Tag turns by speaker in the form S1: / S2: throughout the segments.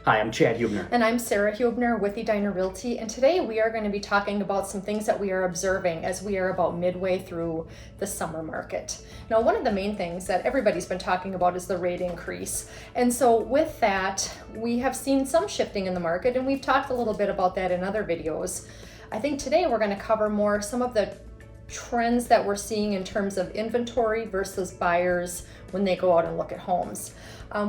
S1: Hi, I'm Chad Huebener.
S2: And I'm Sara Huebener with Edina Realty, and today we are going to be talking about some things that we are observing as we are about midway through the summer market. Now, one of the main things that everybody's been talking about is the rate increase. And so with that, we have seen some shifting in the market, and we've talked a little bit about that in other videos. I think today we're going to cover more some of the trends that we're seeing in terms of inventory versus buyers when they go out and look at homes.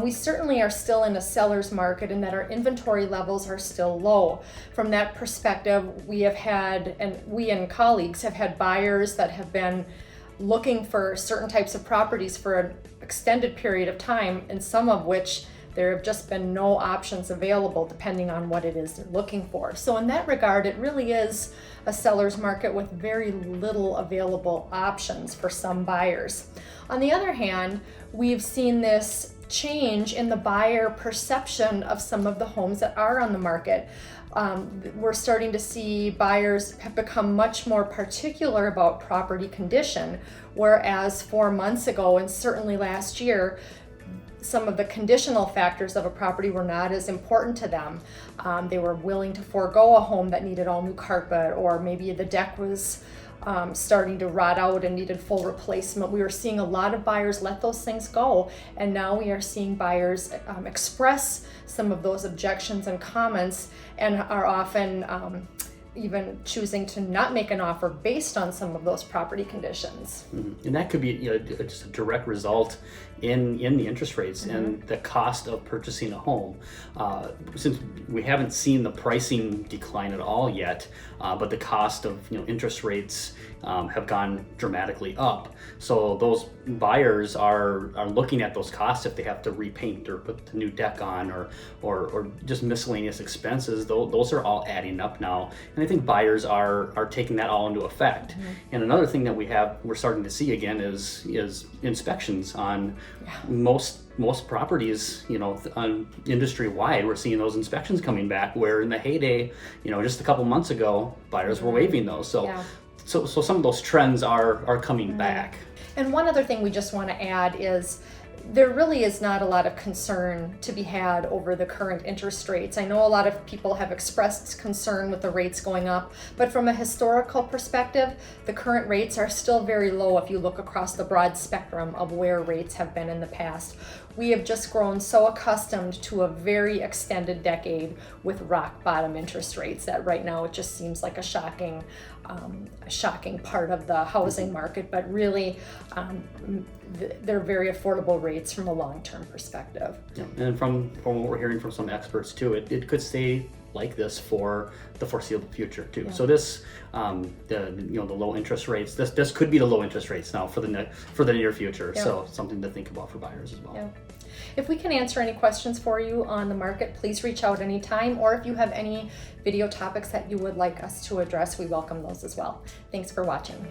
S2: We certainly are still in a seller's market and that our inventory levels are still low. From that perspective, we have had, and we and colleagues have had buyers that have been looking for certain types of properties for an extended period of time, and some of which there have just been no options available depending on what it is they're looking for. So in that regard, it really is a seller's market with very little available options for some buyers. On the other hand, we've seen this change in the buyer perception of some of the homes that are on the market. We're starting to see buyers have become much more particular about property condition, whereas 4 months ago and certainly last year, some of the conditional factors of a property were not as important to them. They were willing to forego a home that needed all new carpet, or maybe the deck was starting to rot out and needed full replacement. We were seeing a lot of buyers let those things go, and now we are seeing buyers express some of those objections and comments, and are often even choosing to not make an offer based on some of those property conditions.
S1: Mm-hmm. And that could be just a direct result in the interest rates mm-hmm. and the cost of purchasing a home. Since we haven't seen the pricing decline at all yet, but the cost of interest rates have gone dramatically up. So those buyers are looking at those costs if they have to repaint or put the new deck on or just miscellaneous expenses. Those are all adding up now. And I think buyers are taking that all into effect. Mm-hmm. And another thing that we're starting to see again is inspections on most properties, on industry wide. We're seeing those inspections coming back, where in the heyday, just a couple months ago, buyers were waiving those. So some of those trends are coming mm-hmm. back.
S2: And one other thing we just want to add is there really is not a lot of concern to be had over the current interest rates. I know a lot of people have expressed concern with the rates going up, but from a historical perspective, the current rates are still very low if you look across the broad spectrum of where rates have been in the past. We have just grown so accustomed to a very extended decade with rock bottom interest rates that right now it just seems like a shocking part of the housing market, but really they're very affordable rates from a long-term perspective.
S1: Yeah. And from what we're hearing from some experts too, it could stay like this for the foreseeable future too. Yeah. So this, the low interest rates, this could be the low interest rates now for the near future. Yeah. So something to think about for buyers as well.
S2: Yeah. If we can answer any questions for you on the market, please reach out anytime, or if you have any video topics that you would like us to address, we welcome those as well. Thanks for watching.